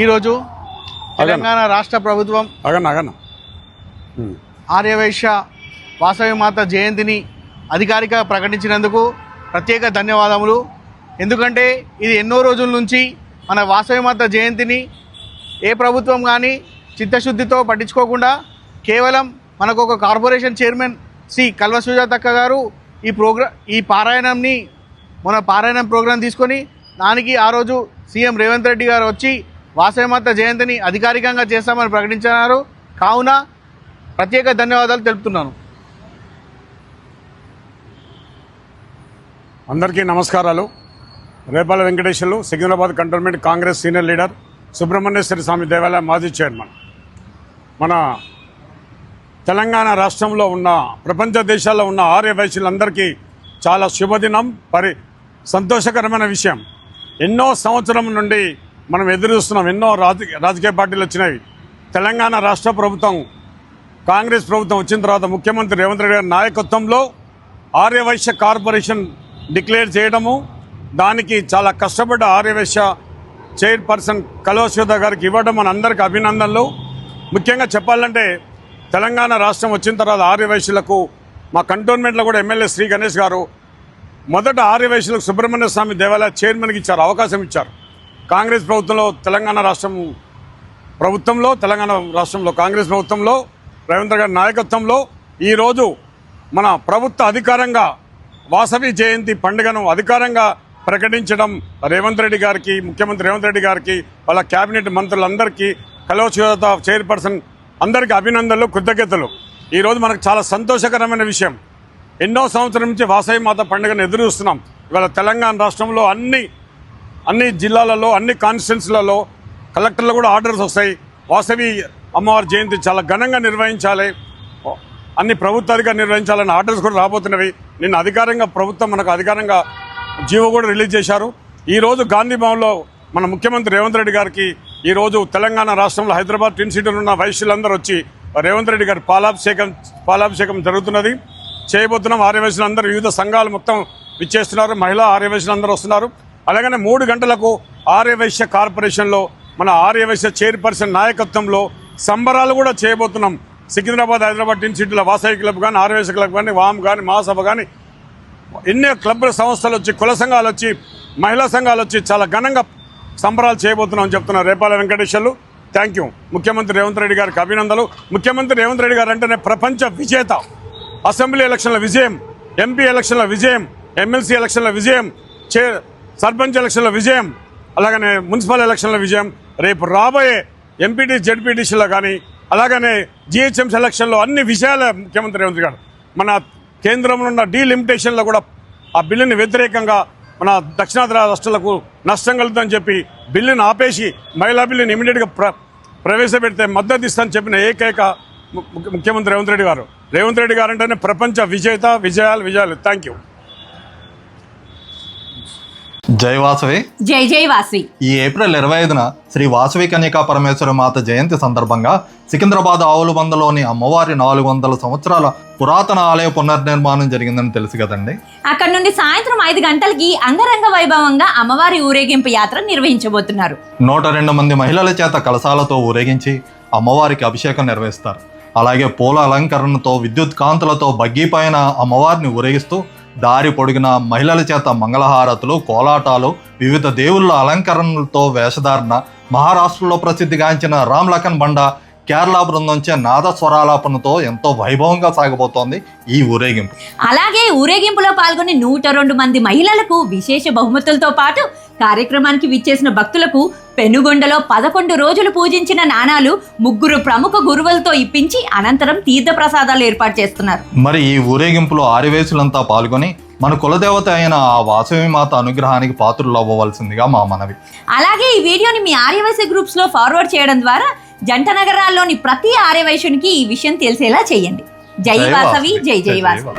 ఈరోజు తెలంగాణ రాష్ట్ర ప్రభుత్వం ఆర్యవైశ్య వాసవి మాత జయంతిని అధికారికంగా ప్రకటించినందుకు ప్రత్యేక ధన్యవాదములు. ఎందుకంటే ఇది ఎన్నో రోజుల నుంచి మన వాసవి మాత జయంతిని ఏ ప్రభుత్వం కానీ చిత్తశుద్ధితో పట్టించుకోకుండా కేవలం మనకు ఒక కార్పొరేషన్ చైర్మన్ శ్రీ కల్వ సుజాతక్క గారు ఈ పారాయణంని మన పారాయణం ప్రోగ్రాం తీసుకొని దానికి ఆ రోజు సీఎం రేవంత్ రెడ్డి గారు వచ్చి వాసవి మాత జయంతిని అధికారికంగా చేస్తామని ప్రకటించారు. కావున ప్రత్యేక ధన్యవాదాలు తెలుపుతున్నాను. అందరికీ నమస్కారాలు. Repala Venkateswarlu, Secunderabad cantonment Congress senior leader, Subrahmanyeswara Swamy దేవాలయ మాజీ చైర్మన్. మన తెలంగాణ రాష్ట్రంలో ఉన్న ప్రపంచ దేశాల్లో ఉన్న ఆర్యవైశ్యులందరికీ చాలా శుభదినం, సంతోషకరమైన విషయం. ఎన్నో సంవత్సరం నుండి మనం ఎదురుస్తున్నాం. ఎన్నో రాజకీయ పార్టీలు వచ్చినాయి. తెలంగాణ రాష్ట్ర ప్రభుత్వం, కాంగ్రెస్ ప్రభుత్వం వచ్చిన తర్వాత ముఖ్యమంత్రి రేవంత్ రెడ్డి గారి నాయకత్వంలో ఆర్యవైశ్య కార్పొరేషన్ డిక్లేర్ చేయడము, దానికి చాలా కష్టపడ్డ ఆర్యవైశ్య చైర్పర్సన్ కల్వ సుజాత గారికి ఇవ్వడం మన అందరికీ అభినందనలు. ముఖ్యంగా చెప్పాలంటే తెలంగాణ రాష్ట్రం వచ్చిన తర్వాత ఆర్యవైశ్యులకు మా కంటోన్మెంట్లో కూడా ఎమ్మెల్యే శ్రీ గణేష్ గారు మొదట ఆర్యవైశ్యులకు సుబ్రహ్మణ్య స్వామి దేవాలయ చైర్మన్కి ఇచ్చారు, అవకాశం ఇచ్చారు. కాంగ్రెస్ ప్రభుత్వంలో తెలంగాణ రాష్ట్రంలో కాంగ్రెస్ ప్రభుత్వంలో రేవంత్ రెడ్డి గారి నాయకత్వంలో ఈరోజు మన ప్రభుత్వ అధికారంగా వాసవి జయంతి పండుగను అధికారంగా ప్రకటించడం రేవంత్ రెడ్డి గారికి, ముఖ్యమంత్రి రేవంత్ రెడ్డి గారికి, వాళ్ళ కేబినెట్ మంత్రులందరికీ, కల్వ సుజాత చైర్పర్సన్ అందరికీ అభినందనలు, కృతజ్ఞతలు. ఈరోజు మనకు చాలా సంతోషకరమైన విషయం. ఎన్నో సంవత్సరం నుంచి వాసవి మాత పండుగను ఎదురు చూస్తున్నాం. ఇవాళ తెలంగాణ రాష్ట్రంలో అన్ని జిల్లాలలో, అన్ని కాన్స్టిట్యున్సీలలో కలెక్టర్లు కూడా ఆర్డర్స్ వస్తాయి. వాసవి అమ్మవారి జయంతి చాలా ఘనంగా నిర్వహించాలి, అన్ని ప్రభుత్వాధికారులు నిర్వహించాలని ఆర్డర్స్ కూడా రాబోతున్నవి. నిన్న ప్రభుత్వం మనకు అధికారంగా జీవో కూడా రిలీజ్ చేశారు. ఈరోజు గాంధీ భవన్లో మన ముఖ్యమంత్రి రేవంత్ రెడ్డి గారికి ఈరోజు తెలంగాణ రాష్ట్రంలో హైదరాబాద్ ట్విన్ సిటీలో ఉన్న వైశ్యులందరూ వచ్చి రేవంత్ రెడ్డి గారి పాలాభిషేకం జరుగుతున్నది, చేయబోతున్నాం. ఆర్యవైశ్యులందరూ వివిధ సంఘాలు మొత్తం విచ్చేస్తున్నారు, మహిళా ఆర్యవైశ్యులందరూ వస్తున్నారు. అలాగనే 3 గంటలకు ఆర్యవైశ్య కార్పొరేషన్లో మన ఆర్యవైశ్య చైర్పర్సన్ నాయకత్వంలో సంబరాలు కూడా చేయబోతున్నాం. సికింద్రాబాద్, హైదరాబాద్ ట్విన్ సిటీలో వాసవి క్లబ్ కానీ, ఆర్యవైశ్య క్లబ్ కానీ, వామ్ కానీ, మహాసభ కానీ ఎన్నో క్లబ్ల సంస్థలు వచ్చి, కుల సంఘాలు వచ్చి, మహిళా సంఘాలు వచ్చి చాలా ఘనంగా సంబరాలు చేయబోతున్నాం అని చెప్తున్నారు రేపాల వెంకటేశ్వర్లు. Thank you. ముఖ్యమంత్రి రేవంత్ రెడ్డి గారికి అభినందనలు. ముఖ్యమంత్రి రేవంత్ రెడ్డి గారు అంటేనే ప్రపంచ విజేత. అసెంబ్లీ ఎలక్షన్ల విజయం, ఎంపీ ఎలక్షన్ల విజయం, ఎమ్మెల్సీ ఎలక్షన్ల విజయం, సర్పంచ్ ఎలక్షన్ల విజయం, అలాగనే మున్సిపల్ ఎలక్షన్ల విజయం, రేపు రాబోయే ఎంపీటీ జెడ్పీటీసీలో కానీ, అలాగనే జిహెచ్ఎంసీ ఎలక్షన్లో అన్ని విషయాల ముఖ్యమంత్రి రేవంత్ గారు మన కేంద్రంలో ఉన్న డీలిమిటేషన్లో కూడా ఆ బిల్లుని వ్యతిరేకంగా మన దక్షిణాది రాష్ట్రాలకు నష్టం కలుగుతుందని చెప్పి బిల్లును ఆపేసి మహిళా బిల్లుని ఇమీడియట్గా ప్రవేశపెడితే మద్దతు ఇస్తానని చెప్పిన ఏకైక ముఖ్యమంత్రి రేవంత్ రెడ్డి గారు. రేవంత్ రెడ్డి గారు అంటేనే ప్రపంచ విజేత. విజయాలు. Thank you. జై వాసవి, జై జై వాసవి. ఈ ఏప్రిల్ 25న శ్రీ వాసవి కన్యకా పరమేశ్వర మాత జయంతి సందర్భంగా సికింద్రాబాద్ ఆవులబందలోని అమ్మవారి 400 సంవత్సరాల పురాతన ఆలయ పునర్నిర్మాణం జరిగిందని తెలుసు కదండి. అక్కడ నుండి సాయంత్రం 5 గంటలకి అంగరంగ వైభవంగా అమ్మవారి ఊరేగింపు యాత్ర నిర్వహించబోతున్నారు. 102 మంది మహిళల చేత కలశాలతో ఊరేగించి అమ్మవారికి అభిషేకం నిర్వహిస్తారు. అలాగే పూల అలంకరణతో, విద్యుత్ కాంతులతో బగ్గీ పైన అమ్మవారిని ఊరేగిస్తూ దారి పొడిగిన మహిళల చేత మంగళహారతులు, కోలాటాలు, వివిధ దేవుళ్ళ అలంకరణలతో వేషధారణ, మహారాష్ట్రలో ప్రసిద్ధిగాంచిన రామ్ లఖన్ బండా కేరళ బృందంచే నాదస్వరాలాపనతో ఎంతో వైభవంగా సాగబోతోంది ఈ ఊరేగింపు. అలాగే ఊరేగింపులో పాల్గొని 102 మంది మహిళలకు విశేష బహుమతులతో పాటు కార్యక్రమానికి విచ్చేసిన భక్తులకు పెనుగొండలో 11 రోజులు పూజించిన నాణాలు 3 ప్రముఖ గురువులతో ఇప్పించి అనంతరం తీర్థ ప్రసాదాలు ఏర్పాటు చేస్తున్నారు. మరి ఈ ఊరేగింపులో ఆర్యవైశ్యులంతా పాల్గొని మన కులదేవత అయిన ఆ వాసవి మాత అనుగ్రహానికి పాత్రలు అవ్వవలసిందిగా మా మనవి. అలాగే ఈ వీడియోని మీ ఆర్యవైశ్య గ్రూప్స్ లో ఫార్వర్డ్ చేయడం ద్వారా జంట నగరాల్లోని ప్రతి ఆర్యవైశ్యునికి ఈ విషయం తెలిసేలా చేయండి. జై వాసవి, జై జై వాసవి.